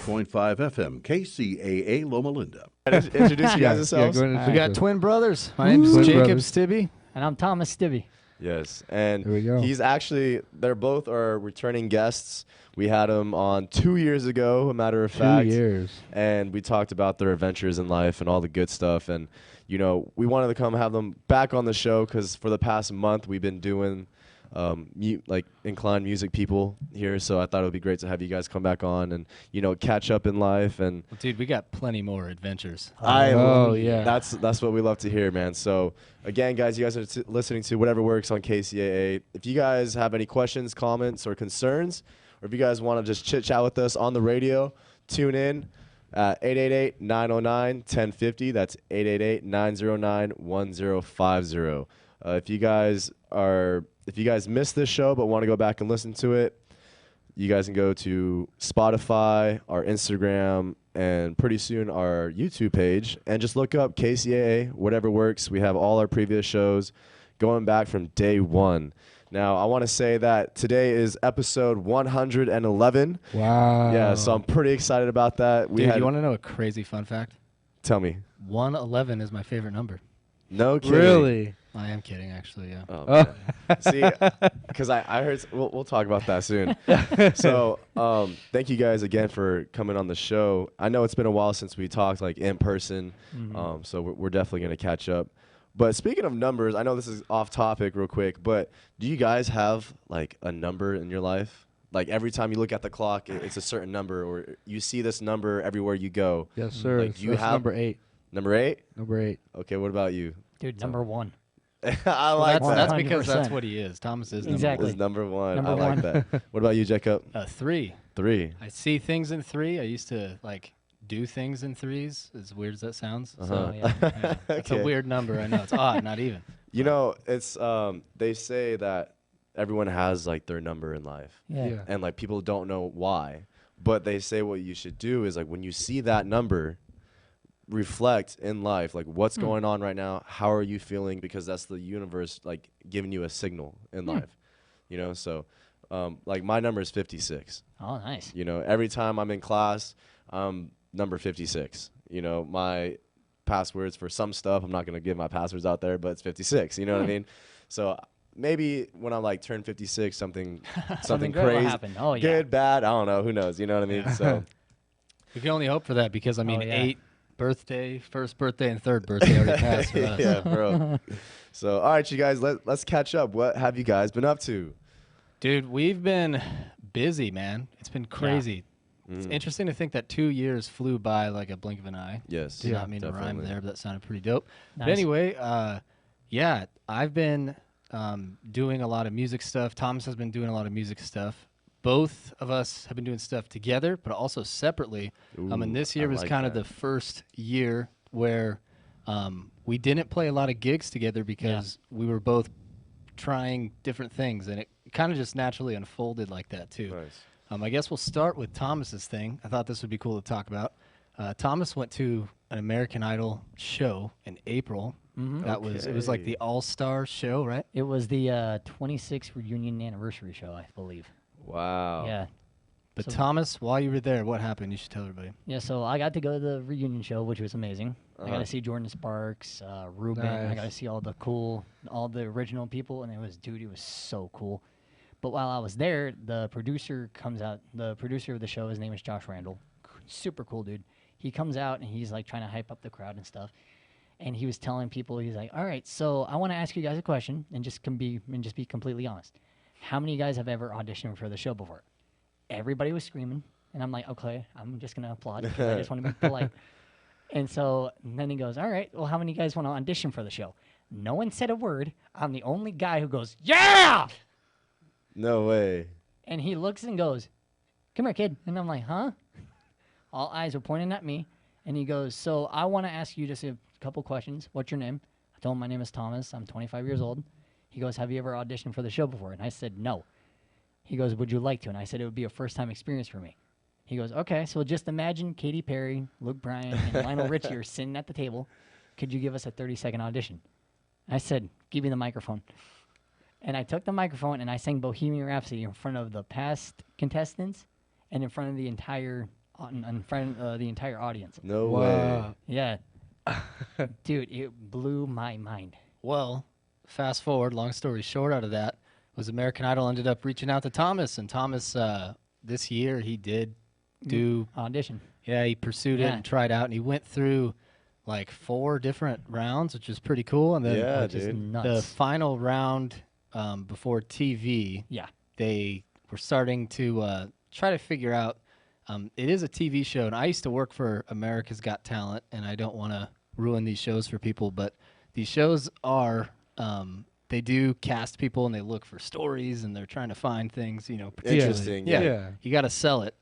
100.5 FM, KCAA Loma Linda. Introduce you guys yourselves. We got twin brothers. My name's Twin Jacob brothers. Stibbe. And I'm Thomas Stibbe. Yes, and There we go. they're both our returning guests. We had them on 2 years ago, a matter of fact. 2 years. And we talked about their adventures in life and all the good stuff. And, you know, we wanted to come have them back on the show because for the past month we've been doing inclined music people here. So I thought it would be great to have you guys come back on and, you know, catch up in life. And Well, dude, we got plenty more adventures. Yeah. That's what we love to hear, man. So again, guys, you guys are listening to Whatever Works on KCAA. If you guys have any questions, comments, or concerns, or if you guys want to just chit chat with us on the radio, tune in at 888-909-1050. That's 888-909-1050. If you guys missed this show but want to go back and listen to it, you guys can go to Spotify, our Instagram, and pretty soon our YouTube page, and just look up KCAA, Whatever Works. We have all our previous shows going back from day one. Now, I want to say that today is episode 111. Wow. Yeah, so I'm pretty excited about that. Dude, you want to know a crazy fun fact? Tell me. 111 is my favorite number. No kidding. Really? I am kidding, actually, yeah. Oh, man. See, because I heard, we'll talk about that soon. So thank you guys again for coming on the show. I know it's been a while since we talked like in person, so we're definitely going to catch up. But speaking of numbers, I know this is off topic real quick, but do you guys have like a number in your life? Like every time you look at the clock, it's a certain number, or you see this number everywhere you go. Yes, sir. Like, do you That's have number 8? Number 8? Number 8. Okay, what about you? Dude, number one. I like That's, that. that's because 100%. that's what he is. Thomas is number Exactly. Is number one. Number I like one. that. What about you, Jacob? 3. 3. I see things in 3. I used to, like, do things in 3s, as weird as that sounds. So, yeah. It's a weird number. I know. It's odd, not even. You know, it's they say that everyone has like their number in life, Yeah. and like people don't know why, but they say what you should do is like when you see that number, reflect in life, like what's going on right now, how are you feeling, because that's the universe like giving you a signal in life, you know. So like my number is 56. Oh, nice. You know, every time I'm in class, number 56. You know, my passwords for some stuff, I'm not going to give my passwords out there, but it's 56. You know what I mean? So maybe when I like turn 56, something Something good will crazy, happen. Oh, yeah. good, bad, I don't know, who knows? You know what I mean? So We can only hope for that because, I mean, Oh, yeah. 8 birthday, first birthday, and third birthday already passed for us. yeah, bro. So all right, you guys, let's catch up. What have you guys been up to? Dude, we've been busy, man. It's been crazy. It's interesting to think that 2 years flew by like a blink of an eye. Yes. Did not mean to rhyme definitely. there, but that sounded pretty dope. But Nice. anyway, yeah, I've been doing a lot of music stuff. Thomas has been doing a lot of music stuff. Both of us have been doing stuff together, but also separately. And this year I was like kind of that. the first year where we didn't play a lot of gigs together because we were both trying different things, and it kind of just naturally unfolded like that too. Nice. I guess we'll start with Thomas's thing. I thought this would be cool to talk about. Thomas went to an American Idol show in April. It was like the All-Star show, right? It was the 26th reunion anniversary show, I believe. Wow. Yeah. But So- Thomas, while you were there, what happened? You should tell everybody. Yeah, so I got to go to the reunion show, which was amazing. I got to see Jordan Sparks, Ruben. I got to Nice. see all the original people, and it was so cool. But while I was there, the producer comes out. The producer of the show, his name is Josh Randall. Super cool dude. He comes out, and he's like trying to hype up the crowd and stuff. And he was telling people, he's like, all right, so I want to ask you guys a question, and just be completely honest. How many of you guys have ever auditioned for the show before? Everybody was screaming, and I'm like, okay, I'm just gonna applaud because I just want to be polite. And then he goes, all right, well, how many of you guys want to audition for the show? No one said a word. I'm the only guy who goes, yeah! No way. And he looks and goes, come here, kid. And I'm like, huh? All eyes are pointing at me. And he goes, so I want to ask you just a couple questions. What's your name? I told him my name is Thomas. I'm 25 years old. He goes, have you ever auditioned for the show before? And I said, no. He goes, would you like to? And I said, it would be a first-time experience for me. He goes, okay, so just imagine Katy Perry, Luke Bryan, and Lionel Richie are sitting at the table. Could you give us a 30-second audition? I said, give me the microphone. And I took the microphone and I sang Bohemian Rhapsody in front of the past contestants and in front of the entire in front of the entire audience. No way. Yeah, dude, it blew my mind. Well, fast forward, long story short out of that, was American Idol ended up reaching out to Thomas, and Thomas, this year, he did do, Audition. yeah, he pursued it Yeah. and tried out, and he went through like 4 different rounds, which is pretty cool. And then Yeah, Which is dude. nuts. the final round before TV, Yeah. they were starting to try to figure out. It is a TV show, and I used to work for America's Got Talent, and I don't want to ruin these shows for people, but these shows are they do cast people and they look for stories and they're trying to find things, particularly. Interesting. Yeah, Yeah. you got to sell it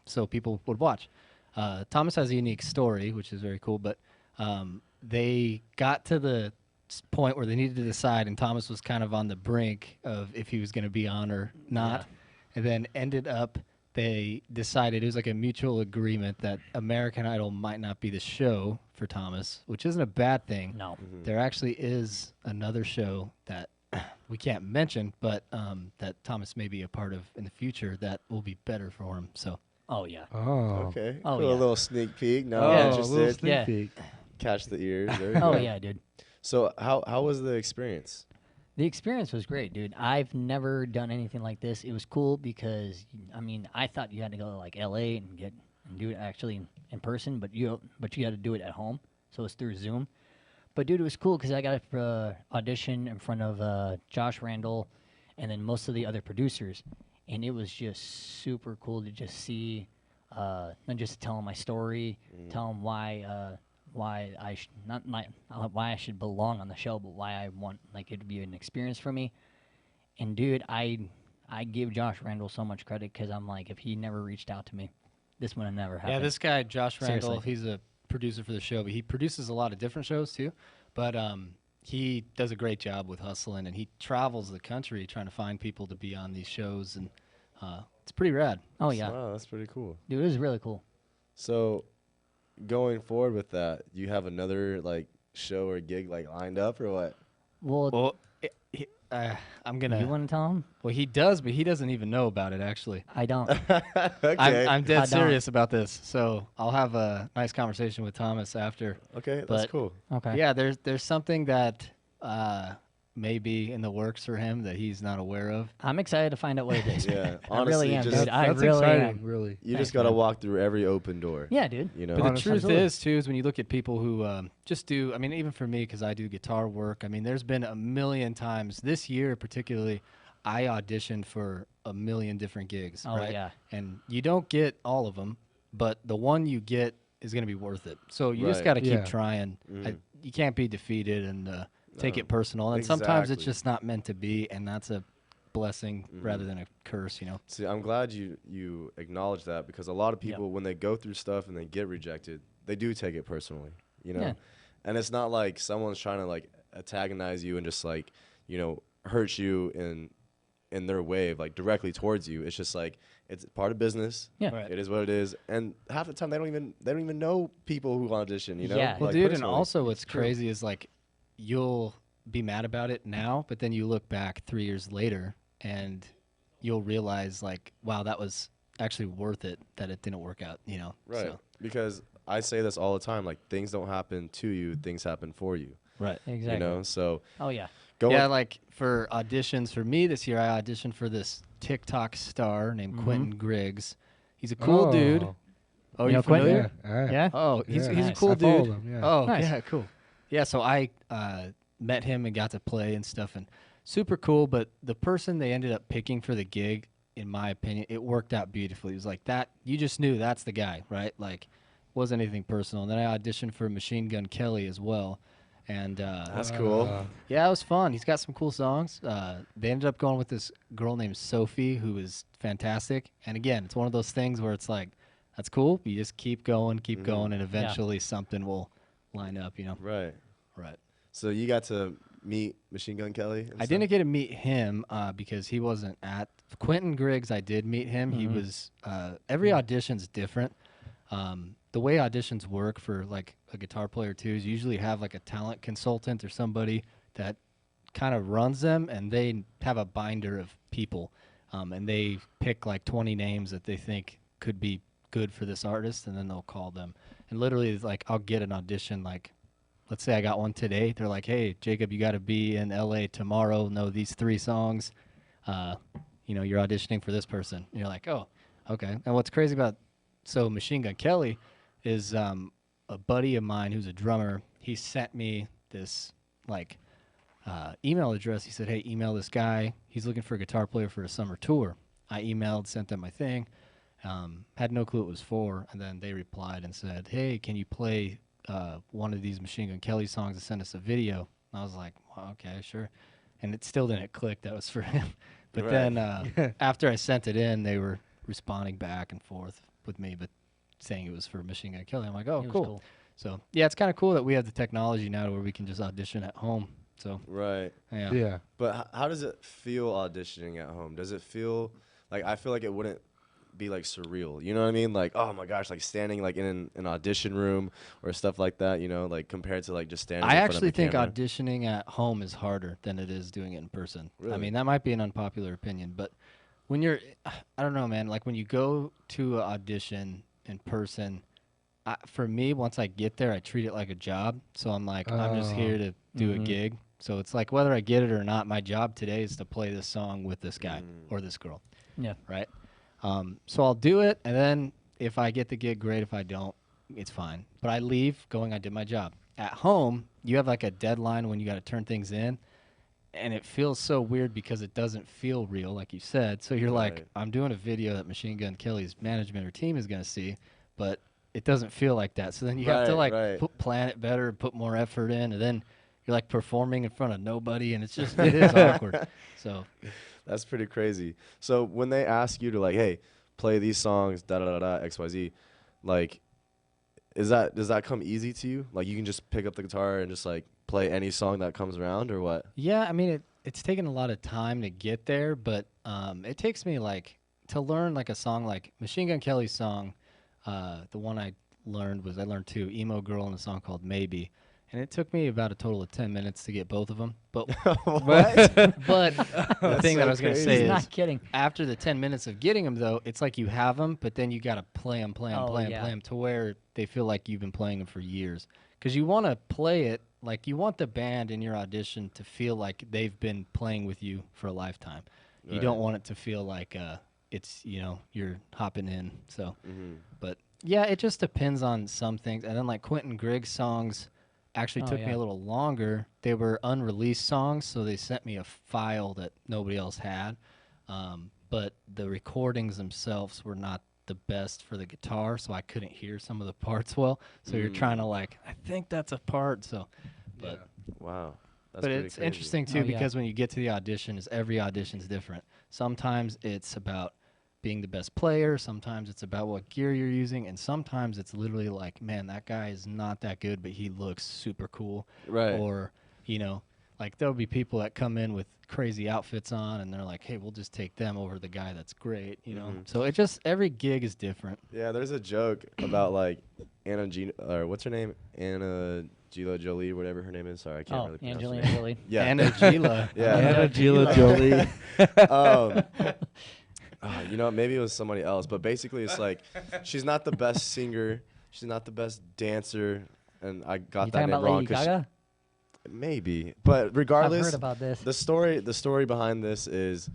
so people would watch. Thomas has a unique story, which is very cool, but they got to the point where they needed to decide, and Thomas was kind of on the brink of if he was going to be on or not, Yeah. and then ended up they decided it was like a mutual agreement that American Idol might not be the show for Thomas, which isn't a bad thing. No. There actually is another show that we can't mention, but that Thomas may be a part of in the future that will be better for him. So Oh yeah. Oh. Okay. Oh, cool. yeah. A little sneak peek. No, Oh, Yeah. a little interested. sneak Yeah. peek. Catch the ears. There you Oh go. yeah, dude. So how was the experience? The experience was great, dude. I've never done anything like this. It was cool because I thought you had to go to like LA and do it actually in person, but you had to do it at home. So it's through Zoom. But dude, it was cool because I got to audition in front of Josh Randall and then most of the other producers, and it was just super cool to just see, not just tell them my story, tell them why I why I should belong on the show, but why I want like it to be an experience for me. And dude, I give Josh Randall so much credit because I'm like, if he never reached out to me, this would have never happened. yeah, this guy Josh Randall, Seriously. he's a producer for the show, but he produces a lot of different shows too. But he does a great job with hustling, and he travels the country trying to find people to be on these shows, and it's pretty rad. Oh yeah, Wow, that's pretty cool. dude, it was really cool. So, going forward with that, you have another like show or gig like lined up or what? Well, I'm gonna. you want to tell him? Well, he does, but he doesn't even know about it actually. I don't. Okay. I'm I dead don't. serious about this, so I'll have a nice conversation with Thomas after. Okay, that's but- cool. Okay. Yeah, there's something that may be in the works for him that he's not aware of. I'm excited to find out what it is. Yeah, I really honestly, am, just- dude. I That's really exciting, am. really. You Thanks, just gotta man. walk through every open door. Yeah, dude. You know. But the Honestly. truth Absolutely. is, too, is when you look at people who just do, even even for me, because I do guitar work, there's been a million times this year particularly, I auditioned for a million different gigs, Oh, right? yeah. And you don't get all of them, but the one you get is going to be worth it. So you just Right. got to keep Yeah. trying. Mhm. You can't be defeated and take No. it personal. And sometimes it's Exactly. just not meant to be, and that's a blessing rather than a curse. See, I'm glad you acknowledge that because a lot of people, when they go through stuff and they get rejected, they do take it personally, Yeah. And it's not like someone's trying to like antagonize you and just like hurt you in their wave like directly towards you. It's just like it's part of business. Yeah. Right. It is what it is, and half the time they don't even know people who audition. Yeah. Well, like, dude, and personally. also what's true. crazy is like you'll be mad about it now, but then you look back 3 years later and you'll realize like, wow, that was actually worth it that it didn't work out, right? So, Because I say this all the time, like things don't happen to you, things happen for you. right. Exactly. So Oh yeah. going. Yeah, like for auditions for me this year, I auditioned for this TikTok star named Quentin Griggs. He's a cool dude. Oh, You you know Quentin? familiar? Yeah. Yeah. Oh, he's Yeah. he's a Nice. cool I follow dude. him, yeah. Oh, Nice. yeah, cool. Yeah, so I met him and got to play and stuff, and super cool. But the person they ended up picking for the gig, in my opinion, it worked out beautifully. It was like that. You just knew that's the guy, right? Like, wasn't anything personal. And then I auditioned for Machine Gun Kelly as well, and That's cool. yeah, it was fun. He's got some cool songs. They ended up going with this girl named Sophie, who is fantastic. And again, it's one of those things where it's like, that's cool. But you just keep going, and eventually something will line up. Right. Right. So you got to meet Machine Gun Kelly. and I stuff? didn't get to meet him because he wasn't at Quentin Griggs. I did meet him. He was every audition's different. The way auditions work for like a guitar player too is you usually have like a talent consultant or somebody that kind of runs them, and they have a binder of people, and they pick like 20 names that they think could be good for this artist, and then they'll call them. And literally, it's like I'll get an audition. Like, let's say I got one today. They're like, "Hey, Jacob, you got to be in LA tomorrow. Know these 3 songs. You're auditioning for this person." And you're like, "Oh, okay." And what's crazy about Machine Gun Kelly is a buddy of mine who's a drummer. He sent me this email address. He said, "Hey, email this guy. He's looking for a guitar player for a summer tour." I emailed, sent them my thing. Had no clue what it was for, and then they replied and said, "Hey, can you play one of these Machine Gun Kelly songs and send us a video?" And I was like, well, "Okay, sure." And it still didn't click that was for him. But then after I sent it in, they were responding back and forth with me, but saying it was for Machine Gun Kelly. I'm like, "Oh, cool." So yeah, it's kind of cool that we have the technology now to where we can just audition at home. So Right. yeah. But how does it feel auditioning at home? Does it feel like, I feel like it wouldn't be like surreal, you know what I mean? Like, oh my gosh, like standing like in an audition room or stuff like that, you know, like compared to like just standing I in front of actually a think camera. auditioning at home is harder than it is doing it in person. Really? I mean, that might be an unpopular opinion, but when you're, I don't know, man, like when you go to an audition in person, for me, once I get there, I treat it like a job. So I'm like, I'm just here to do a gig. So it's like whether I get it or not, my job today is to play this song with this guy or this girl. Yeah. Right? So I'll do it, and then if I get the gig, great. If I don't, it's fine. But I leave going, I did my job. At home, you have like a deadline when you got to turn things in, and it feels so weird because it doesn't feel real, like you said. So you're like, Right. I'm doing a video that Machine Gun Kelly's management or team is going to see, but it doesn't feel like that. So then you have to like plan it better, put more effort in, and then you're like performing in front of nobody, and it's just, it is awkward. So That's pretty crazy. So when they ask you to like, hey, play these songs, da da da da, XYZ, like, does that come easy to you? Like you can just pick up the guitar and just like play any song that comes around, or what? yeah, I mean, it's taken a lot of time to get there, but it takes me like to learn like a song like Machine Gun Kelly's song. The one I learned 2, Emo Girl, and a song called Maybe. And it took me about a total of 10 minutes to get both of them. But What? but the thing that I was going to crazy. say He's is, not kidding. after the 10 minutes of getting them, though, it's like you have them, but then you got to play them to where they feel like you've been playing them for years. Because you want to play it, like you want the band in your audition to feel like they've been playing with you for a lifetime. You don't want it to feel like it's, you're hopping in. So, but yeah, it just depends on some things. And then like Quentin Griggs songs actually took me a little longer. They were unreleased songs, so they sent me a file that nobody else had. But the recordings themselves were not the best for the guitar, so I couldn't hear some of the parts well. So you're trying to like, I think that's a part. So, but Wow. That's but pretty it's crazy. interesting too because when you get to the audition, every audition is different. Sometimes it's about being the best player. Sometimes it's about what gear you're using, and sometimes it's literally like, man, that guy is not that good, but he looks super cool. Right. Or, like there'll be people that come in with crazy outfits on, and they're like, hey, we'll just take them over the guy that's great, So it just, every gig is different. Yeah, there's a joke about like or what's her name? Anna Gila Jolie, whatever her name is. Sorry, I can't really pronounce her Angelina name. Jolie. Yeah. Anna Gila. Yeah. Anna Gila Jolie. Maybe it was somebody else, but basically it's like she's not the best singer, she's not the best dancer, and I got You that talking name about wrong. Lady Gaga? Maybe, but regardless, I've heard about this. the story behind this is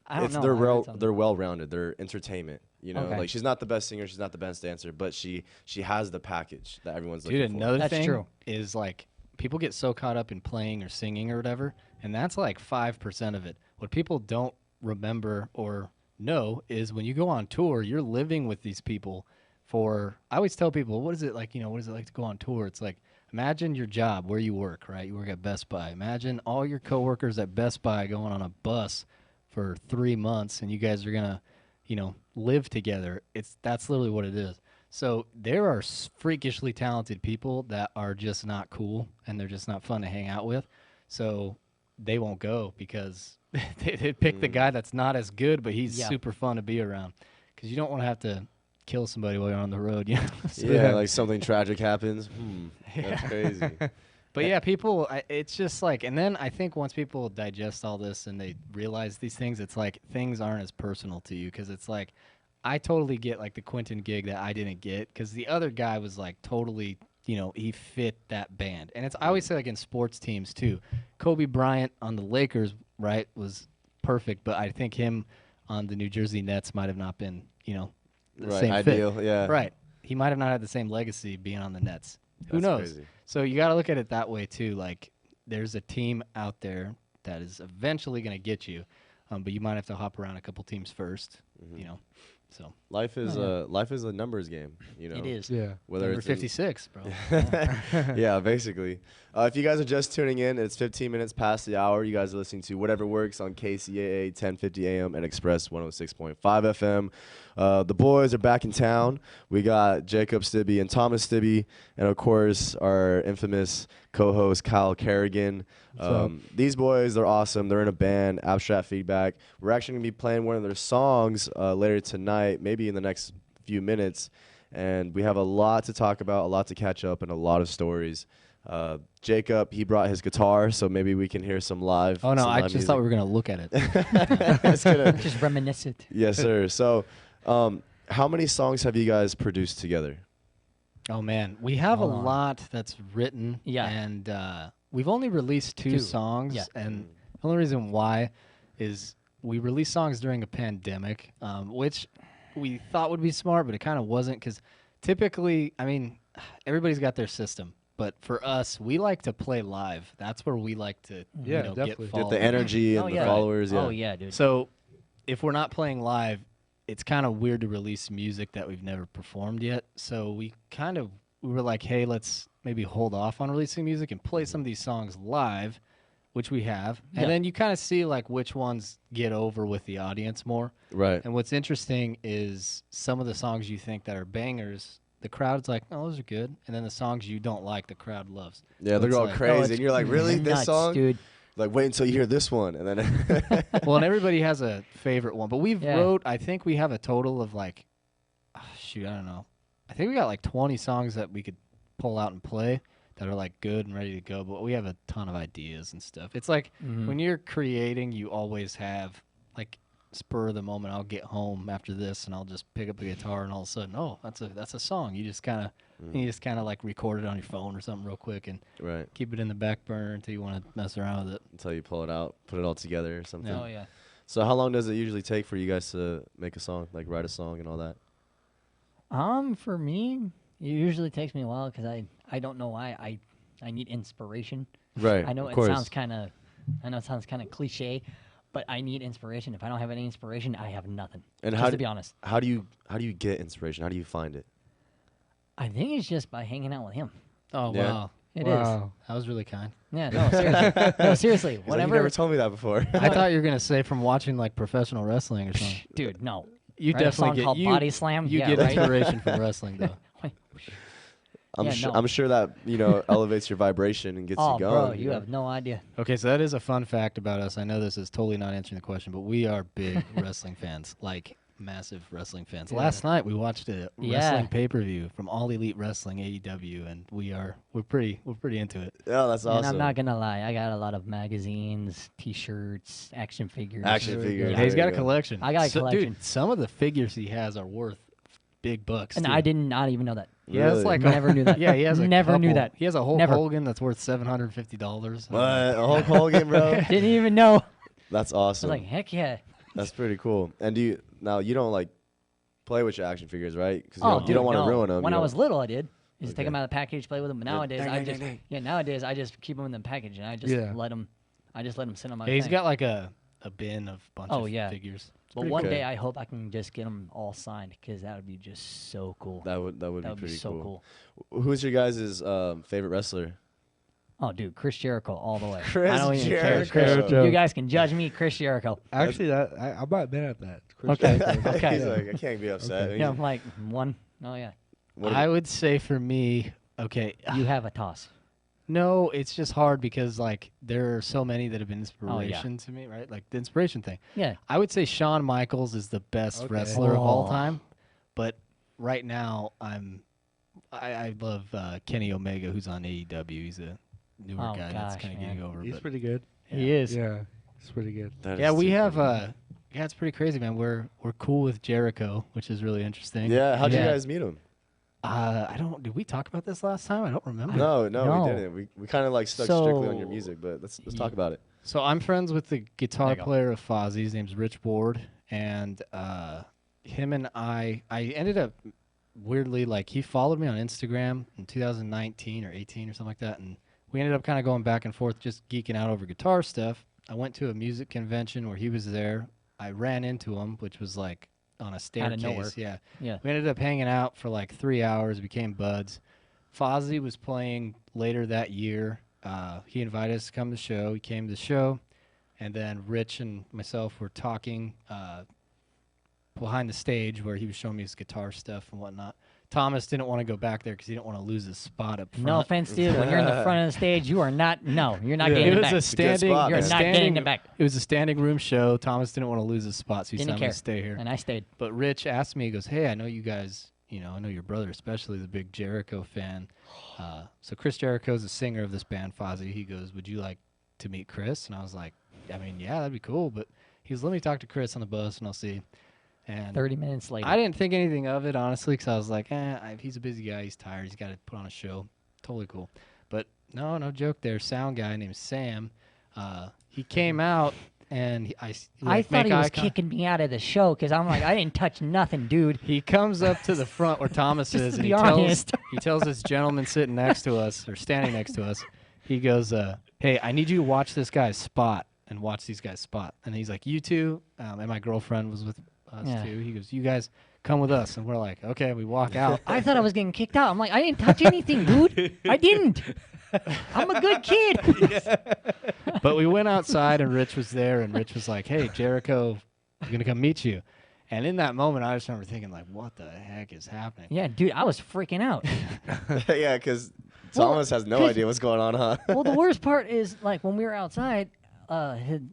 I don't know. they're I heard they're well rounded. They're entertainment. Okay. Like she's not the best singer, she's not the best dancer, but she has the package that everyone's Dude, looking for. another That's thing true. is like people get so caught up in playing or singing or whatever, and that's like 5% of it. What people don't remember or know is when you go on tour, you're living with these people for, I always tell people, what is it like, what is it like to go on tour? It's like, imagine your job, where you work, right? You work at Best Buy. Imagine all your coworkers at Best Buy going on a bus for 3 months, and you guys are going to, live together. That's literally what it is. So there are freakishly talented people that are just not cool, and they're just not fun to hang out with. So they won't go because they pick the guy that's not as good, but he's super fun to be around. Because you don't want to have to kill somebody while you're on the road, So Yeah, like something tragic happens. That's crazy. But yeah, people, it's just like, and then I think once people digest all this and they realize these things, it's like things aren't as personal to you because it's like, I totally get like the Quentin gig that I didn't get because the other guy was like totally, he fit that band. And I always say like in sports teams too, Kobe Bryant on the Lakers, right, was perfect, but I think him on the New Jersey Nets might have not been, the Right, same ideal, fit. yeah. Right. He might have not had the same legacy being on the Nets. Who That's knows? crazy. So you got to look at it that way too. Like there's a team out there that is eventually going to get you, but you might have to hop around a couple teams first, So Life is a numbers game, It is. Yeah. Whether number it's in- 56, bro. yeah, basically. If you guys are just tuning in, it's 15 minutes past the hour. You guys are listening to Whatever Works on KCAA 1050 AM and Express 106.5 FM. The boys are back in town. We got Jacob Stibbe and Thomas Stibbe, and of course our infamous co-host Kyle Kerrigan. These boys, they're awesome. They're in a band, Abstract Feedback. We're actually going to be playing one of their songs later tonight, maybe in the next few minutes. And we have a lot to talk about, a lot to catch up, and a lot of stories. Jacob, he brought his guitar, so maybe we can hear some live. Oh, no, some I live just thought we music. were going to look at it. It's gonna- Just reminiscent. yes, sir. So, how many songs have you guys produced together? Oh, man. We have Hold a on. lot that's written. Yeah. And we've only released two Two. songs. Yeah. And the only reason why is we released songs during a pandemic, which we thought would be smart, but it kind of wasn't because typically, I mean, everybody's got their system. But for us, we like to play live. That's where we like to Yeah, get definitely. Get followers. the energy and Oh, the yeah. followers. Yeah. Oh yeah, dude. So if we're not playing live, it's kind of weird to release music that we've never performed yet. So we were like, hey, let's maybe hold off on releasing music and play some of these songs live, which we have. Yeah. And then you kind of see like which ones get over with the audience more. Right. And what's interesting is some of the songs you think that are bangers, the crowd's like, oh, those are good. And then the songs you don't like, the crowd loves. Yeah, they're It's going like- crazy, and you're like, really, this Nuts, song? dude. Like, wait until you hear this one, and then. Well, and everybody has a favorite one, but we've Yeah. I think we have a total of like, I don't know. I think we got like 20 songs that we could pull out and play that are like good and ready to go, but we have a ton of ideas and stuff. It's like when you're creating, you always have like spur of the moment. I'll get home after this and I'll just pick up the guitar and all of a sudden, oh, that's a song. You just kind of like record it on your phone or something real quick and Right. keep it in the back burner until you want to mess around with it. Until you pull it out, put it all together or something. Oh yeah. So how long does it usually take for you guys to make a song, like write a song and all that? For me, it usually takes me a while because I don't know why I need inspiration. Right. I know of it course. sounds kind of cliche, but I need inspiration. If I don't have any inspiration, I have nothing. And just how to do- be honest, How do you get inspiration? How do you find it? I think it's just by hanging out with him. Oh, Yeah. wow. It is. Wow. That was really kind. Yeah. No, seriously. No, seriously. He's like, you Whenever, never told me that before. I thought you were gonna say from watching like professional wrestling or something. dude, no. You Write a song definitely called get Body Slam? You Yeah, get right? inspiration from wrestling though. I'm Yeah, sure. no. I'm sure that elevates your vibration and gets Oh, you going. bro, you have no idea. Okay, so that is a fun fact about us. I know this is totally not answering the question, but we are big wrestling fans, like massive wrestling fans. Yeah. Last night we watched a Yeah. wrestling pay-per-view from All Elite Wrestling AEW, and we're pretty into it. Yeah, that's awesome. And I'm not gonna lie, I got a lot of magazines, T-shirts, action figures. Action Really figures. good. Hey, he's there got a you go. collection. I got a collection. Dude, some of the figures he has are worth big bucks. And too. I did not even know that. He has Really? like Never knew that. Yeah, he has a Never knew couple. that. He has a Hulk Never. Hogan that's worth $750. What? A Hulk Hogan, bro? Didn't even know. I That's was awesome. like, heck yeah. That's pretty cool. And you don't like play with your action figures, right? Because Oh, you don't want to no. ruin them. When I was little, I did. Just Okay. take them out of the package, play with them. But nowadays, nowadays I just keep them in the package and I just Yeah. let them. I just let them sit on my. Yeah, he's thing. got like a bin of bunch Oh, of yeah. figures. It's But pretty one cool. day I hope I can just get them all signed because that would be just so cool. That would That be would be pretty so cool. cool. Who's your guys' favorite wrestler? Oh, dude, Chris Jericho all the way. Chris I don't even care. Jericho. Jericho. You guys can judge me, Chris Jericho. Actually, I might have been at that. Okay. Okay. He's like, I can't be upset. Okay. Yeah, I'm like one. Oh yeah. What I would say for me, okay, You have a toss. no, it's just hard because like there are so many that have been Oh, yeah. inspiration to me, right? Like the inspiration thing. Yeah. I would say Shawn Michaels is the best Okay. wrestler of all Oh. time, but right now I love Kenny Omega, who's on AEW. He's a newer Oh, guy that's gosh, kind of man. getting over. He's but pretty good. He is. Yeah, he's pretty good. That yeah, is we too have funny. Yeah, it's pretty crazy, man. We're cool with Jericho, which is really interesting. Yeah, how'd you Yeah. guys meet him? I don't. Did we talk about this last time? I don't remember. No, No. we didn't. We kind of like stuck strictly on your music, but let's talk about it. So I'm friends with the There guitar you go. player of Fozzy. His name's Rich Ward, and him and I ended up weirdly, like, he followed me on Instagram in 2019 or 18 or something like that, and we ended up kind of going back and forth, just geeking out over guitar stuff. I went to a music convention where he was there. I ran into him, which was like on a staircase. nowhere. Yeah. Yeah. We ended up hanging out for like 3 hours, became buds. Fozzy was playing later that year. He invited us to come to the show. He came to the show, and then Rich and myself were talking behind the stage where he was showing me his guitar stuff and whatnot. Thomas didn't want to go back there because he didn't want to lose his spot up front. No offense, dude. When you're in the front of the stage, you are not. No, you're not getting It it was back. a good standing. spot, You're man. not getting it back. It was a standing room show. Thomas didn't want to lose his spot, so he Didn't said, "I'm gonna care. stay here." And I stayed. But Rich asked me, he goes, "Hey, I know you guys, I know your brother especially is a big Jericho fan. So Chris Jericho is the singer of this band, Fozzy. He goes, would you like to meet Chris?" And I was like, I mean, yeah, that'd be cool. But he goes, let me talk to Chris on the bus and I'll see. And 30 minutes later. I didn't think anything of it, honestly, because I was like, he's a busy guy. He's tired. He's got to put on a show. Totally cool. But no joke there. Sound guy named Sam. He came out. And I thought he was kicking me out of the show because I'm like, I didn't touch nothing, dude. He comes up to the front where Thomas Just is, to and be he tells, honest. he tells this gentleman sitting next to us, or standing next to us, he goes, hey, I need you to watch this guy's spot and watch these guys' spot. And he's like, you two, and my girlfriend was with us Yeah. too. He goes, you guys come with us. And we're like, okay, we walk out. I thought I was getting kicked out. I'm like, I didn't touch anything, dude. I didn't. I'm a good kid. But we went outside, and Rich was there, and Rich was like, hey, Jericho, I'm going to come meet you. And in that moment, I just remember thinking, like, what the heck is happening? Yeah, dude, I was freaking out. Yeah, because Well, Thomas has no 'cause- idea what's going on, huh? Well, the worst part is, like, when we were outside,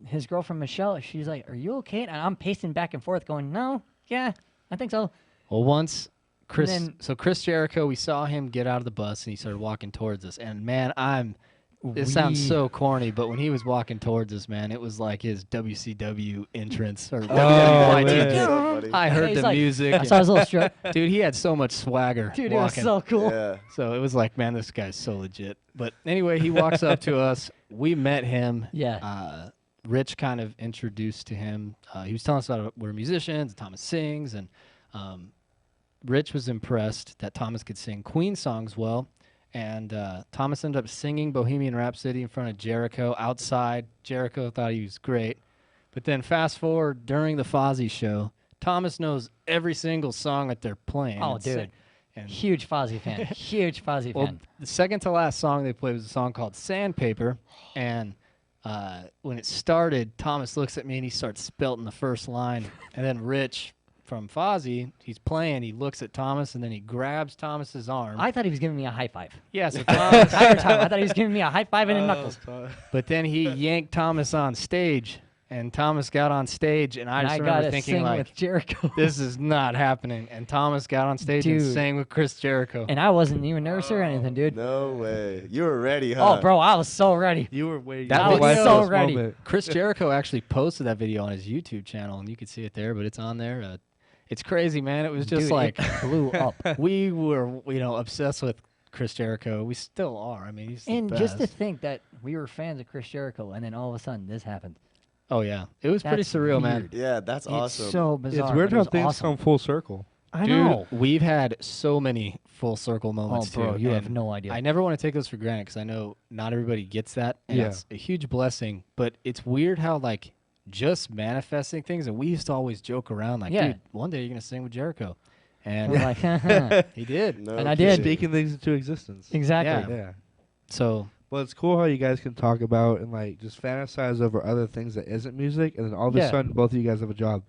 his girlfriend, Michelle, she's like, are you okay? And I'm pacing back and forth going, no, yeah, I think so. Well, once Chris, then- so Chris Jericho, we saw him get out of the bus and he started walking towards us. And man, it sounds so corny, but when he was walking towards us, man, it was like his WCW entrance or WWE man. entrance. So funny. I heard He's the like- music. I saw his little strut. Dude, he had so much swagger. Dude, it was walking. so cool. Yeah. So it was like, man, this guy's so legit. But anyway, he walks up to us. We met him. Yeah. Rich kind of introduced to him. He was telling us about we're musicians. Thomas sings, and Rich was impressed that Thomas could sing Queen songs well. And Thomas ended up singing Bohemian Rhapsody in front of Jericho outside. Jericho thought he was great. But then fast forward during the Fozzy show, Thomas knows every single song that they're playing. Oh, and dude. And Huge Fozzy fan. Huge Fozzy well, fan. the second to last song they played was a song called Sandpaper. And when it started, Thomas looks at me and he starts spelting the first line. And then Rich from Fozzy, he's playing, he looks at Thomas, and then he grabs Thomas's arm. I thought he was giving me a high five. Yeah, so Thomas, Entire time, I thought he was giving me a high five and a knuckles. but then he yanked Thomas on stage, and Thomas got on stage, and I And just I remember gotta thinking, sing like, with Jericho. this is not happening. And Thomas got on stage and Dude. sang with Chris Jericho. And I wasn't even nervous or anything, dude. No way. You were ready, huh? Oh, bro, I was so ready. You were waiting. That your was life so for this ready. moment. Chris Jericho actually posted that video on his YouTube channel, and you can see it there, but it's on there. It's crazy, man. It was just Dude, like it blew up. we were, obsessed with Chris Jericho. We still are. I mean, he's the And best. just to think that we were fans of Chris Jericho, and then all of a sudden this happened. Oh yeah, it was pretty That's surreal, man. weird. Yeah, that's awesome. It's so bizarre. It's weird but it how was things awesome. come full circle. I Dude, know. we've had so many full circle Oh, moments bro, too. you have and no idea. I never want to take those for granted because I know not everybody gets that, and Yeah. it's a huge blessing. But it's weird how like just manifesting things, and we used to always joke around like, Yeah. dude, one day you're gonna sing with Jericho, and We're like, haha. he did. No And I did. kidding. Speaking things into existence. Exactly. Yeah. Yeah. So Well, it's cool how you guys can talk about and like just fantasize over other things that isn't music, and then all of a Yeah. sudden both of you guys have a job.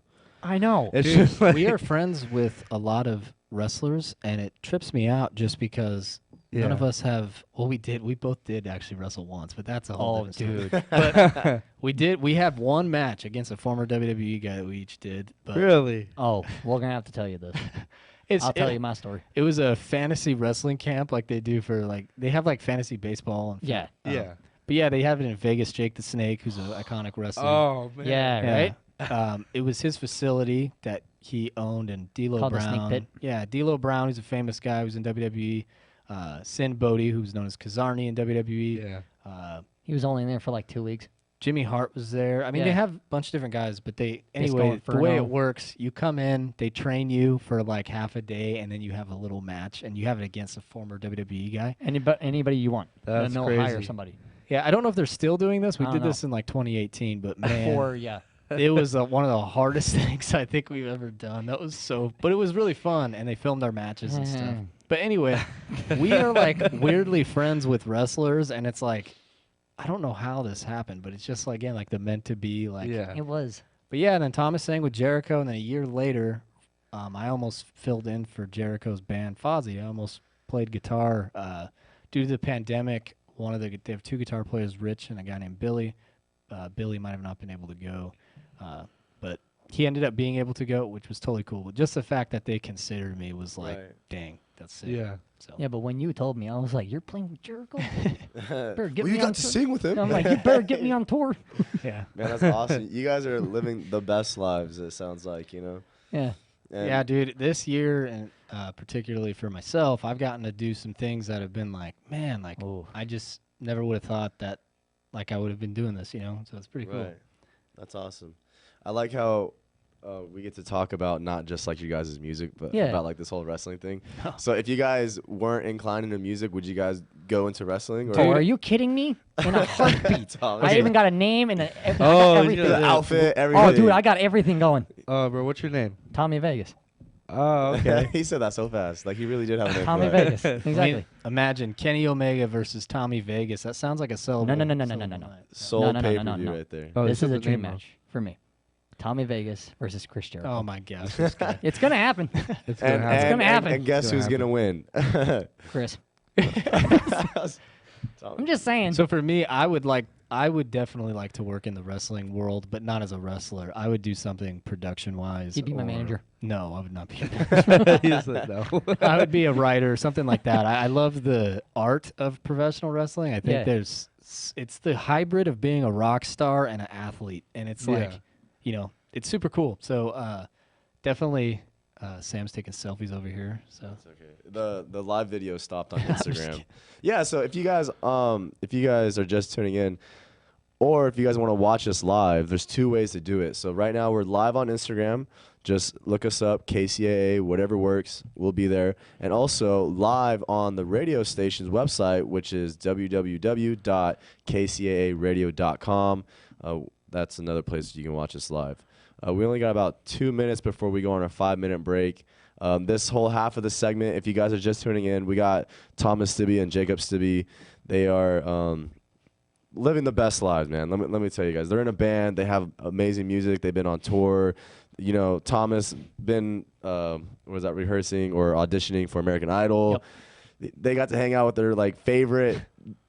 I know. It's dude, just like we are friends with a lot of wrestlers, and it trips me out just because none Yeah. of us have. Well, we both did actually wrestle once, but that's a whole Oh, different dude. story. But we have one match against a former WWE guy that we each did. But really. Oh, we're going to have to tell you this. I'll tell you my story. It was a fantasy wrestling camp like they do for they have like fantasy baseball. And Yeah. Yeah. But yeah, they have it in Vegas. Jake the Snake, who's an iconic wrestler. Oh man. Yeah, Yeah. right? It was his facility that he owned, and D'Lo Called the Snake Brown. Pit? Yeah, D'Lo Brown, who's a famous guy who's in WWE. Sin Bodie, who's known as Kazarni in WWE. Yeah. He was only in there for like 2 weeks. Jimmy Hart was there. I mean, they Yeah. have a bunch of different guys, but Disco anyway, the way Inferno. it works, you come in, they train you for like half a day, and then you have a little match, and you have it against a former WWE guy. Anybody you want. That's and they'll hire crazy. somebody. Yeah, I don't know if they're still doing this. We I did don't this in like 2018, but man, Or yeah. it was one of the hardest things I think we've ever done. That was but it was really fun, and they filmed our matches and stuff. But anyway, we are like weirdly friends with wrestlers, and it's like, I don't know how this happened, but it's just like, again, like the meant to be. Like, Yeah. It was. But yeah, and then Thomas sang with Jericho, and then a year later, I almost filled in for Jericho's band Fozzy. I almost played guitar due to the pandemic. They have two guitar players, Rich and a guy named Billy. Billy might have not been able to go, but he ended up being able to go, which was totally cool. But just the fact that they considered me was like, Right. dang, that's sick. Yeah. So Yeah, but when you told me, I was like, "You're playing with Jericho? Better get Well, me you on got to tour." sing with him. I'm like, "You better get me on tour." yeah. Man, that's awesome. You guys are living the best lives, it sounds like, you know? Yeah. And Yeah, dude, this year, and particularly for myself, I've gotten to do some things that have been like, man, like Ooh. I just never would have thought that like I would have been doing this, you know? So it's pretty cool. Right. That's awesome. I like how we get to talk about not just like you guys' music, but Yeah. about like this whole wrestling thing. Oh. So if you guys weren't inclined into music, would you guys go into wrestling? Oh, are you kidding me? In a heartbeat. Thomas. I even got a name and I got Oh, you everything. know the outfit, everything. Oh, dude, I got everything going. Bro, what's your name? Tommy Vegas. Oh, okay. He said that so fast. Like he really did have a name. Tommy for that. Vegas. I Exactly. mean, imagine Kenny Omega versus Tommy Vegas. That sounds like a No, syllable. no. Soul No, no, no, pay-per-view no, no. right there. Oh, This you is said a the dream name wrong. match for me. Tommy Vegas versus Chris Jericho. Oh my gosh. this guy. It's gonna happen, It's gonna And, happen. gonna happen. and guess It's gonna who's gonna win? Chris. Tommy. I'm just saying. So for me, I would definitely like to work in the wrestling world, but not as a wrestler. I would do something production-wise. He'd be my or- manager. No, I would not be. He said no. I would be a writer, something like that. I love the art of professional wrestling. I think Yeah. it's the hybrid of being a rock star and an athlete, and it's like, Yeah. you know, it's super cool. So definitely, Sam's taking selfies over here. So It's okay. The live video stopped on I'm just Instagram. kidding. Yeah, so if you guys are just tuning in, or if you guys want to watch us live, there's two ways to do it. So right now we're live on Instagram. Just look us up, KCAA, whatever works, we'll be there. And also live on the radio station's website, which is www.kcaaradio.com. That's another place you can watch us live. We only got about 2 minutes before we go on our 5-minute break. This whole half of the segment, if you guys are just tuning in, we got Thomas Stibbe and Jacob Stibbe. They are living the best lives, man. Let me tell you guys. They're in a band. They have amazing music. They've been on tour. You know, Thomas been rehearsing or auditioning for American Idol. Yep. They got to hang out with their like favorite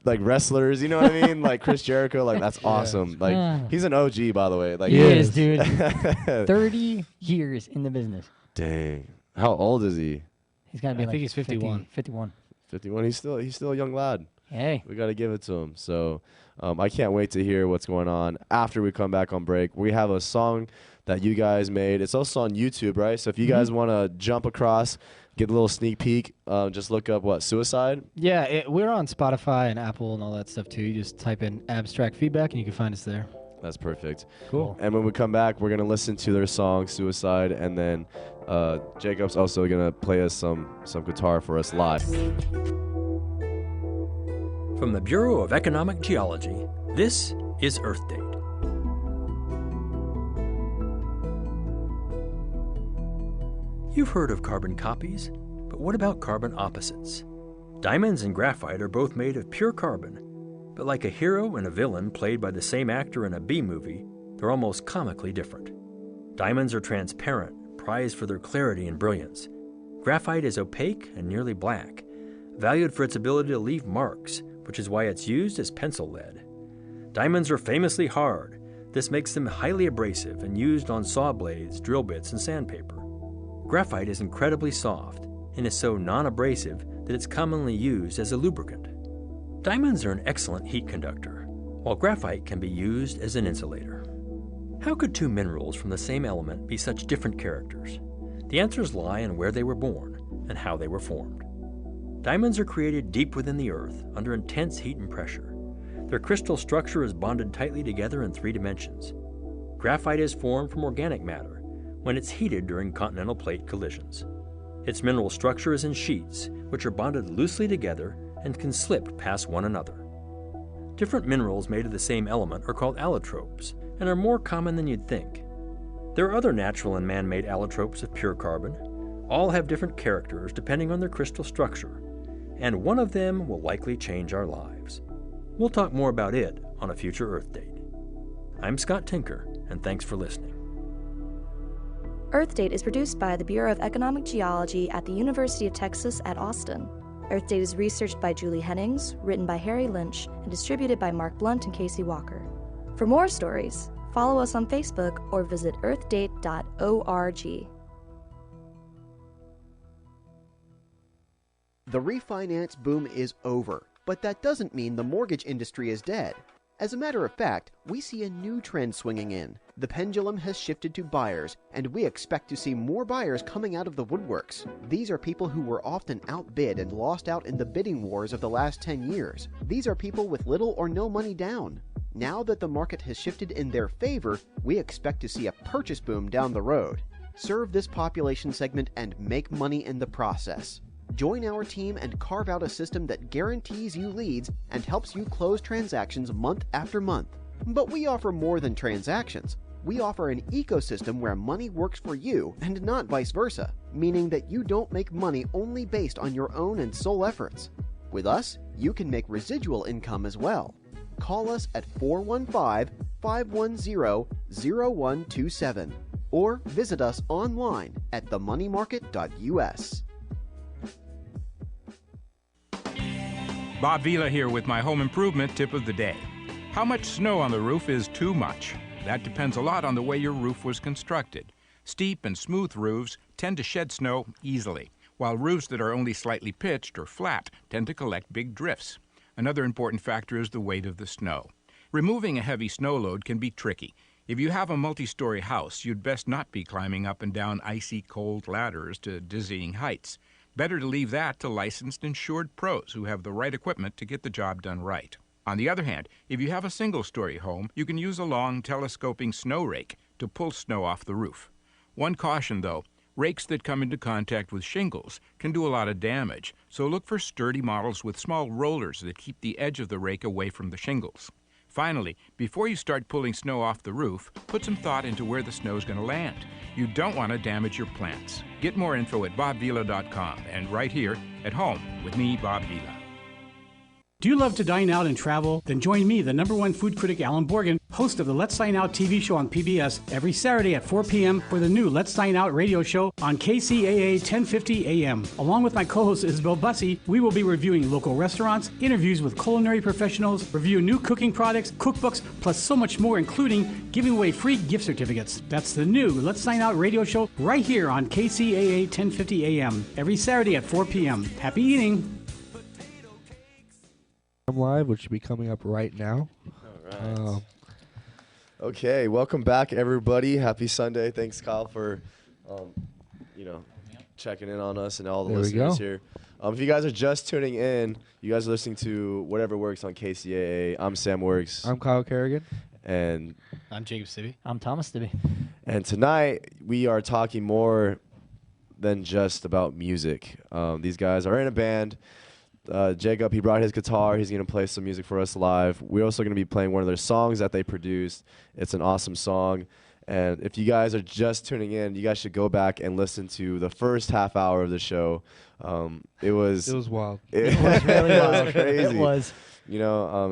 like wrestlers. You know what I mean? Like Chris Jericho. Like that's awesome. Like Yeah. he's an OG, by the way. Like He is, dude. 30 years in the business. Dang. How old is he? He's got to be I like think he's 51. 51. 51. He's still a young lad. Hey. We got to give it to him. So I can't wait to hear what's going on after we come back on break. We have a song that you guys made. It's also on YouTube, right? So if you guys want to jump across, get a little sneak peek, just look up Suicide? yeah, we're on Spotify and Apple and all that stuff too. You just type in Abstract Feedback and you can find us there. That's perfect. Cool. And when we come back, we're going to listen to their song, Suicide, and then Jacob's also going to play us some guitar for us live. From the Bureau of Economic Geology, this is Earth Date. You've heard of carbon copies, but what about carbon opposites? Diamonds and graphite are both made of pure carbon, but like a hero and a villain played by the same actor in a B movie, they're almost comically different. Diamonds are transparent, prized for their clarity and brilliance. Graphite is opaque and nearly black, valued for its ability to leave marks, which is why it's used as pencil lead. Diamonds are famously hard. This makes them highly abrasive and used on saw blades, drill bits, and sandpaper. Graphite is incredibly soft and is so non-abrasive that it's commonly used as a lubricant. Diamonds are an excellent heat conductor, while graphite can be used as an insulator. How could two minerals from the same element be such different characters? The answers lie in where they were born and how they were formed. Diamonds are created deep within the earth under intense heat and pressure. Their crystal structure is bonded tightly together in 3 dimensions. Graphite is formed from organic matter when it's heated during continental plate collisions. Its mineral structure is in sheets, which are bonded loosely together and can slip past one another. Different minerals made of the same element are called allotropes and are more common than you'd think. There are other natural and man-made allotropes of pure carbon. All have different characters depending on their crystal structure, and one of them will likely change our lives. We'll talk more about it on a future Earth Date. I'm Scott Tinker, and thanks for listening. Earth Date is produced by the Bureau of Economic Geology at the University of Texas at Austin. Earth Date is researched by Julie Hennings, written by Harry Lynch, and distributed by Mark Blunt and Casey Walker. For more stories, follow us on Facebook or visit earthdate.org. The refinance boom is over, but that doesn't mean the mortgage industry is dead. As a matter of fact, we see a new trend swinging in. The pendulum has shifted to buyers, and we expect to see more buyers coming out of the woodworks. These are people who were often outbid and lost out in the bidding wars of the last 10 years. These are people with little or no money down. Now that the market has shifted in their favor, we expect to see a purchase boom down the road. Serve this population segment and make money in the process. Join our team and carve out a system that guarantees you leads and helps you close transactions month after month. But we offer more than transactions. We offer an ecosystem where money works for you and not vice versa, meaning that you don't make money only based on your own and sole efforts. With us, you can make residual income as well. Call us at 415-510-0127 or visit us online at themoneymarket.us. Bob Vila here with my home improvement tip of the day. How much snow on the roof is too much? That depends a lot on the way your roof was constructed. Steep and smooth roofs tend to shed snow easily, while roofs that are only slightly pitched or flat tend to collect big drifts. Another important factor is the weight of the snow. Removing a heavy snow load can be tricky. If you have a multi-story house, you'd best not be climbing up and down icy cold ladders to dizzying heights. Better to leave that to licensed, insured pros who have the right equipment to get the job done right. On the other hand, if you have a single-story home, you can use a long telescoping snow rake to pull snow off the roof. One caution, though, rakes that come into contact with shingles can do a lot of damage, so look for sturdy models with small rollers that keep the edge of the rake away from the shingles. Finally, before you start pulling snow off the roof, put some thought into where the snow is going to land. You don't want to damage your plants. Get more info at bobvila.com and right here at home with me, Bob Vila. Do you love to dine out and travel? Then join me, the #1 food critic Alan Borgen, host of the Let's Dine Out TV show on PBS every Saturday at 4 p.m. for the new Let's Dine Out radio show on KCAA 1050 AM. Along with my co-host Isabel Bussey, we will be reviewing local restaurants, interviews with culinary professionals, review new cooking products, cookbooks, plus so much more, including giving away free gift certificates. That's the new Let's Dine Out radio show right here on KCAA 1050 AM every Saturday at 4 p.m. Happy eating! Live, which should be coming up right now. All right. Okay, welcome back, everybody. Happy Sunday. Thanks, Kyle, for checking in on us and all the listeners here. If you guys are just tuning in, you guys are listening to Whatever Works on KCAA. I'm Sam Works. I'm Kyle Kerrigan. And I'm Jacob Stibbe. I'm Thomas Stibbe. And tonight we are talking more than just about music. These guys are in a band. Jacob, he brought his guitar. He's going to play some music for us live. We're also going to be playing one of their songs that they produced. It's an awesome song. And if you guys are just tuning in, you guys should go back and listen to the first half hour of the show. It was wild. It was really wild. It was crazy. It was.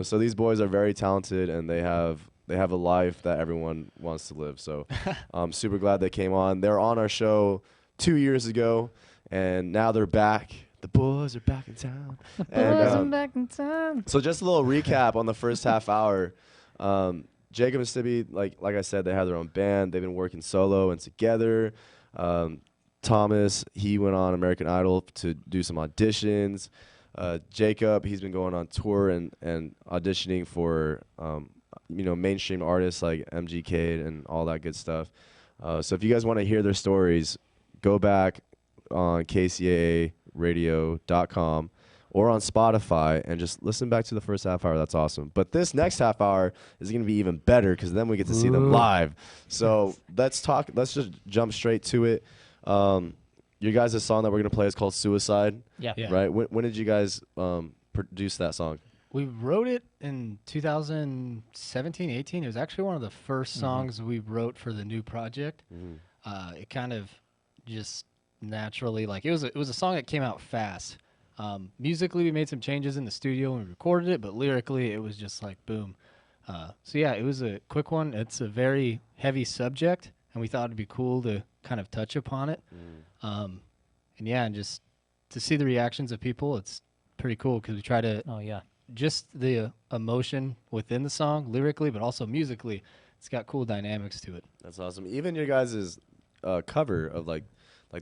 So these boys are very talented, and they have a life that everyone wants to live. So I'm super glad they came on. They were on our show 2 years ago, and now they're back. The boys are back in town. The boys are back in town. So just a little recap on the first half hour. Jacob and Stibbe, like I said, they have their own band. They've been working solo and together. Thomas, he went on American Idol to do some auditions. Jacob, he's been going on tour and auditioning for mainstream artists like MGK and all that good stuff. So if you guys want to hear their stories, go back on KCAAradio.com or on Spotify and just listen back to the first half hour. That's awesome. But this next half hour is going to be even better because then we get to see them live. So let's just jump straight to it. Your guys' song that we're going to play is called Suicide. Yeah. Right? When did you guys produce that song? We wrote it in 2017, 18. It was actually one of the first songs we wrote for the new project. It kind of just naturally, like, it was a song that came out fast. Musically, we made some changes in the studio and we recorded it, but lyrically, it was just like boom. So yeah, it was a quick one. It's a very heavy subject, and we thought it'd be cool to kind of touch upon it. And just to see the reactions of people, it's pretty cool because we try to just the emotion within the song lyrically, but also musically, it's got cool dynamics to it. That's awesome. Even your guys' cover of like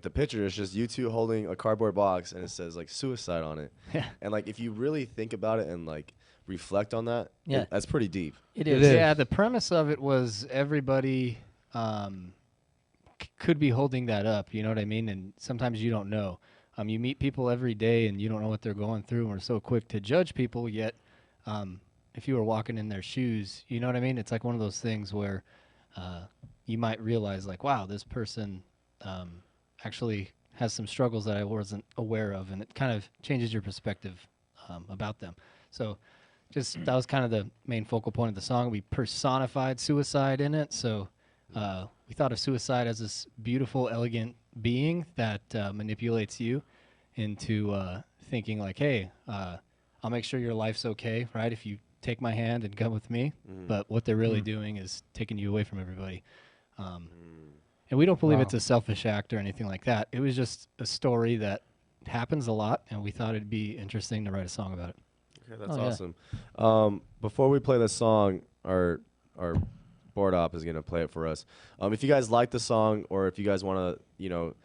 the picture is just you two holding a cardboard box and it says like suicide on it. And like if you really think about it and like reflect on that, that's pretty deep. It is. Yeah, the premise of it was everybody could be holding that up, you know what I mean? And sometimes you don't know. You meet people every day and you don't know what they're going through, and we're so quick to judge people, yet if you were walking in their shoes, you know what I mean? It's like one of those things where you might realize like, wow, this person actually has some struggles that I wasn't aware of, and it kind of changes your perspective about them. So just that was kind of the main focal point of the song. We personified suicide in it, so we thought of suicide as this beautiful, elegant being that manipulates you into thinking like, hey, I'll make sure your life's okay, right, if you take my hand and come with me. But what they're really doing is taking you away from everybody. And we don't believe it's a selfish act or anything like that. It was just a story that happens a lot, and we thought it'd be interesting to write a song about it. Okay, that's awesome. Before we play the song, our board op is going to play it for us. If you guys like the song, or if you guys want to,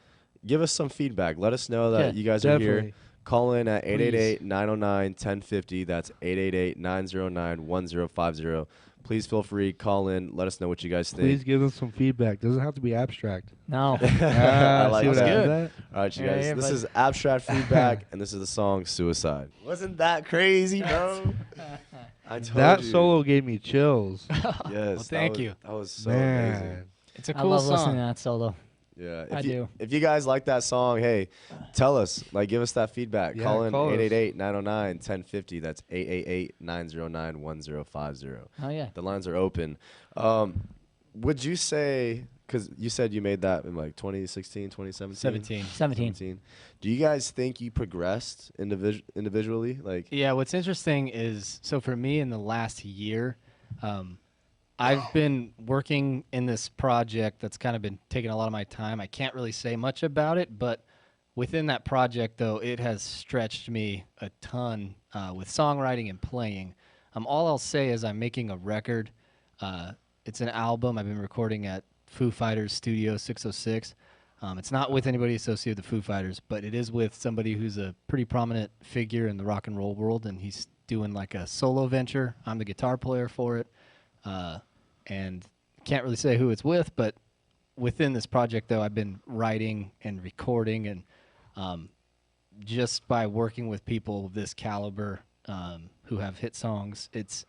give us some feedback. Let us know that you guys are here. Call in at 888-909-1050. That's 888-909-1050. Please feel free, call in, let us know what you guys think. Please give us some feedback. Doesn't have to be abstract. No. I like that. Good. All right, you guys. This is abstract feedback, and this is the song "Suicide." Wasn't that crazy, bro? I told that you. solo gave me chills. Yes. Well, thank you. That was so amazing. It's a I cool love song. listening to that solo. Yeah, I do. If you guys like that song, hey, tell us. Like, give us that feedback. Yeah, call in call us. 888-909-1050. That's 888-909-1050. Oh, yeah. The lines are open. Would you say, because you said you made that in like 2016, 2017? 17. Do you guys think you progressed individually? Like, Yeah, what's interesting is, so for me in the last year, I've been working in this project that's kind of been taking a lot of my time. I can't really say much about it, but within that project, though, it has stretched me a ton with songwriting and playing. All I'll say is I'm making a record. It's an album I've been recording at Foo Fighters Studio 606. It's not with anybody associated with the Foo Fighters, but it is with somebody who's a pretty prominent figure in the rock and roll world, and he's doing like a solo venture. I'm the guitar player for it. And can't really say who it's with, but within this project, though, I've been writing and recording, and just by working with people of this caliber who have hit songs, it's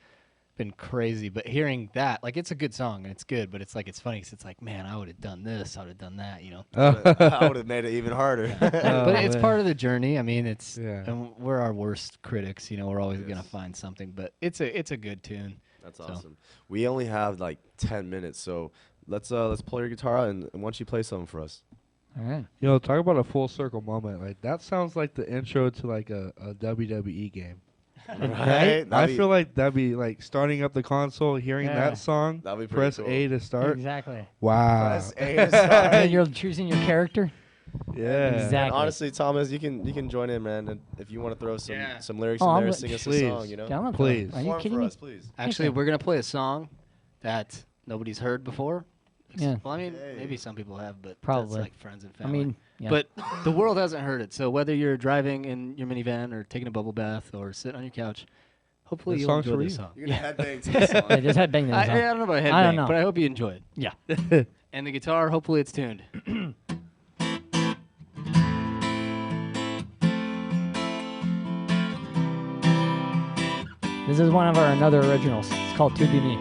been crazy. But hearing that, like, it's a good song and it's good, but it's like, it's funny because it's like, man, I would have done this, I would have done that, I would have made it even harder. But it's part of the journey. I mean, it's Yeah. and we're our worst critics. We're always gonna find something, but it's a good tune. That's awesome. We only have like 10 minutes, so let's pull your guitar out and why don't you play something for us? All right. Talk about a full circle moment. Like, that sounds like the intro to like a WWE game. Right? I feel like that'd be like starting up the console, hearing Yeah. that song. That'd be pretty Press cool. A to start. Exactly. Wow. Press A to start. And you're choosing your character? Yeah. Exactly. And honestly, Thomas, you can join in, man. And if you want to throw some lyrics Oh, in I'm there, wi- sing us Please. a song, Yeah, I'm gonna Please. Are you Perform kidding for me? us, please. Actually, we're gonna play a song that nobody's heard before. Yeah. Well, I mean, maybe some people have, but Probably. that's like friends and I family. mean, yeah. But the world hasn't heard it. So whether you're driving in your minivan or taking a bubble bath or sitting on your couch, hopefully This you'll song's enjoy for this you. song. You're gonna headbang to this song. Yeah, just headbang this I song. don't know about I don't headbang, know. but I hope you enjoy it. Yeah. And the guitar, hopefully it's tuned. This is one of our another originals. It's called To Be Me.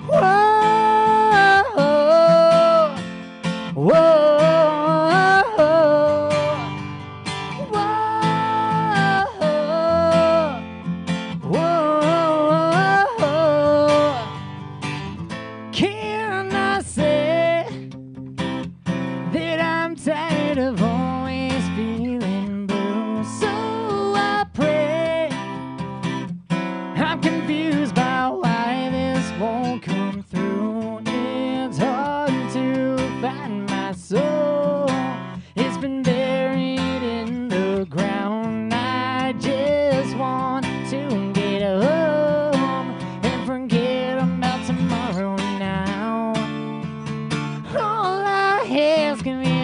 Whoa, whoa, whoa. Can I say that I'm tired of always feeling blue? So I pray. I'm confused by why this won't come through. It's hard to find my soul. It's been buried in the ground. I just want to get home and forget about tomorrow now. All I ask of you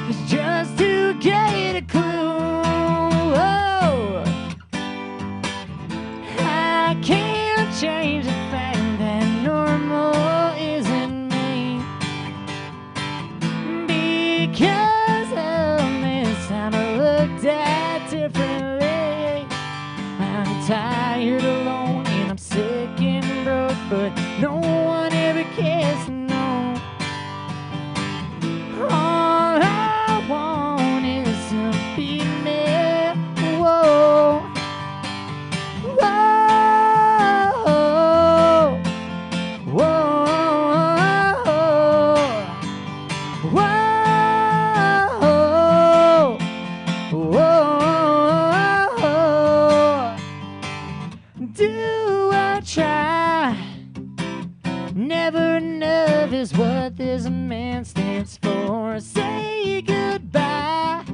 is just to get a clue. Oh, I can't change the fact that normal isn't me, because of this time I looked at differently. I'm tired, alone, and I'm sick and broke, but no one ever cares to know. All I want is to be me. Whoa, whoa, whoa, whoa, whoa. Do I try? Never enough is what this man stands for. Say goodbye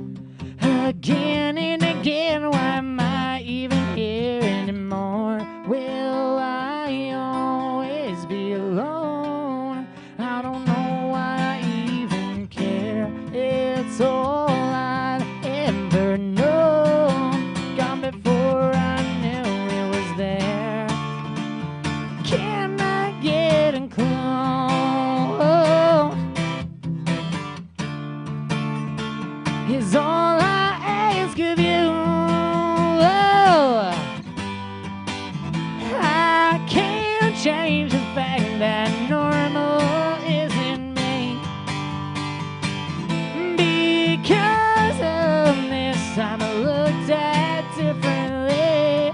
again and again. Why am I even here anymore? Will I always be alone? I don't know why I even care. It's all I've ever known. Gone before I knew it was there. Can I get in close? Is all I ask of you. Oh, I can't change the fact that normal isn't me, because of this time I looked at differently.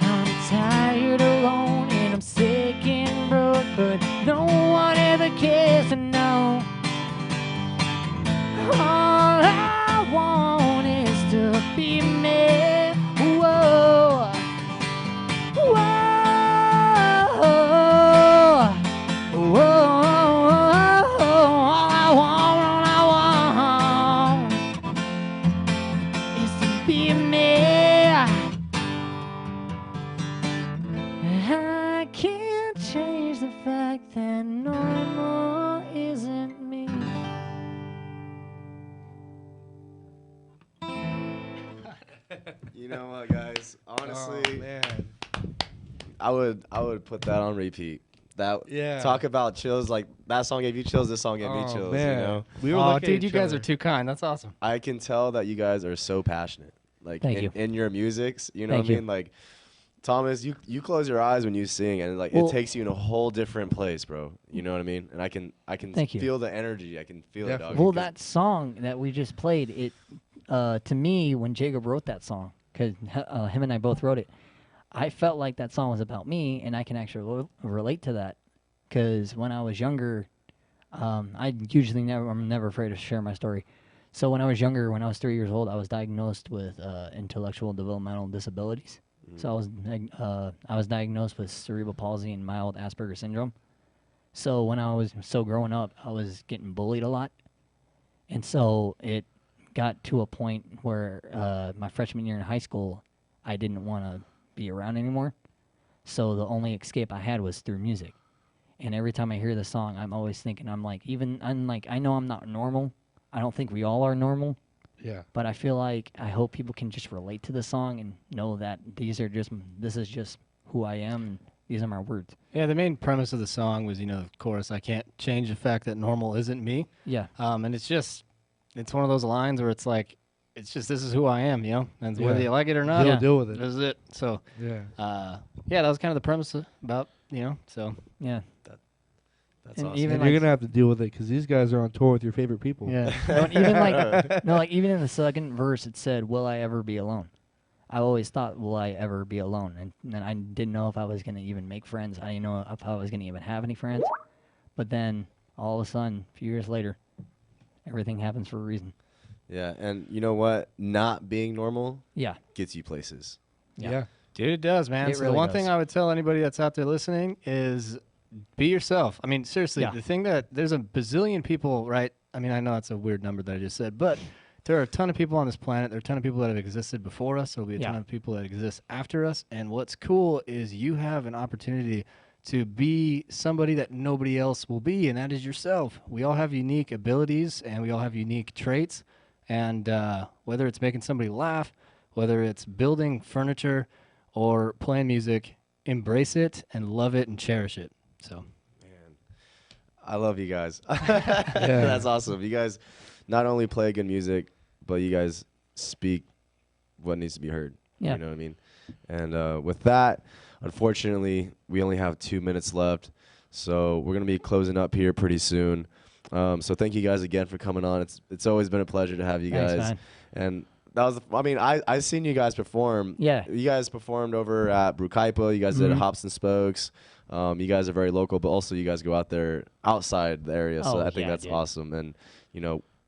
I'm tired, alone, and I'm sick and broke, but no one ever cares to know. All I want is to be me. Whoa, whoa, whoa. All I want is to be me. I can't change the fact that normal isn't me. You know what, guys? Honestly, Oh, man. I would put that on repeat. That Yeah. talk about chills. Like that song gave you chills. This song gave me Oh, chills. man. You know, We were Oh, looking dude, at you each guys other. are too kind. That's awesome. I can tell that you guys are so passionate. Like Thank you. in your musics. You know Thank what I you. mean? Like Thomas, you close your eyes when you sing, and like Well- it takes you in a whole different place, bro. You know what I mean? And I can Thank you. feel the energy. I can feel it, dog. Well, that song that we just played, it to me, when Jacob wrote that song, because him and I both wrote it, I felt like that song was about me, and I can actually relate to that. Because when I was younger, I'm never afraid to share my story. So when I was younger, when I was 3 years old, I was diagnosed with intellectual developmental disabilities. So I was diagnosed with cerebral palsy and mild Asperger's syndrome. So when I was growing up, I was getting bullied a lot, and so it got to a point where my freshman year in high school, I didn't want to be around anymore. So the only escape I had was through music, And every time I hear the song, I'm always thinking, I'm like, I know I'm not normal. I don't think we all are normal. Yeah. But I feel like I hope people can just relate to the song and know that this is just who I am, and these are my words. Yeah, the main premise of the song was, the chorus, I can't change the fact that normal isn't me. Yeah. And it's one of those lines where it's like, this is who I am, and whether you like it or not, Deal with it. this is it. So, Yeah. that was kind of the premise about, so. Yeah. That's And awesome. even And you're gonna have to deal with it because these guys are on tour with your favorite people. Yeah. Even in the second verse, it said, "Will I ever be alone?" I always thought, "Will I ever be alone?" And then I didn't know if I was gonna even make friends. I didn't know if I was gonna even have any friends. But then all of a sudden, a few years later, everything happens for a reason. Yeah, and you know what? Not being normal Yeah. gets you places. Yeah. Dude, it does, man. It So really the one does. thing I would tell anybody that's out there listening is be yourself. I mean, seriously, Yeah. the thing that there's a bazillion people, right? I mean, I know that's a weird number that I just said, but there are a ton of people on this planet. There are a ton of people that have existed before us. There'll be a ton of people that exist after us. And what's cool is you have an opportunity to be somebody that nobody else will be, and that is yourself. We all have unique abilities, and we all have unique traits. And whether it's making somebody laugh, whether it's building furniture or playing music, embrace it and love it and cherish it. So, I love you guys. That's awesome. You guys not only play good music, but you guys speak what needs to be heard. Yeah. You know what I mean? And with that, unfortunately, we only have 2 minutes left. So we're going to be closing up here pretty soon. So thank you guys again for coming on. It's always been a pleasure to have you Thanks, guys. man. And that was, I seen you guys perform. Yeah. You guys performed over at Brucaipa. You guys did Hops and Spokes. You guys are very local, but also you guys go out there outside the area. So Oh, I think yeah, that's dude. awesome. And,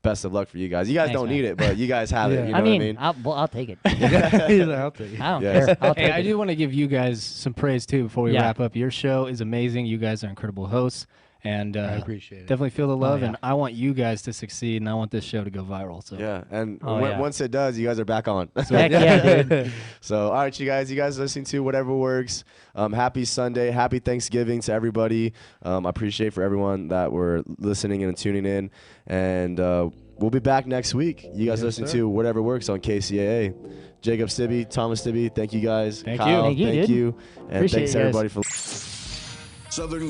best of luck for you guys. You guys Thanks, don't man. need it, but you guys have it. You know I what I mean, mean? I'll take it. I'll take it. I don't Yes. care. I'll take hey, I it. do want to give you guys some praise too before we Yeah. wrap up. Your show is amazing. You guys are incredible hosts, and I appreciate it. definitely feel the love. yeah. And I want you guys to succeed, and I want this show to go viral. So Yeah, and Oh, yeah. once it does, you guys are back on. Heck yeah, dude. So, all right, you guys listening to Whatever Works. Happy Sunday, happy Thanksgiving to everybody. I appreciate for everyone that were listening and tuning in, and we'll be back next week. You guys Yes, listen sir. to Whatever Works on KCAA. Jacob Stibbe, Thomas Stibbe, thank you guys. Thank Kyle, you. Thank you, dude. you. And Appreciate thanks you guys. everybody for Southern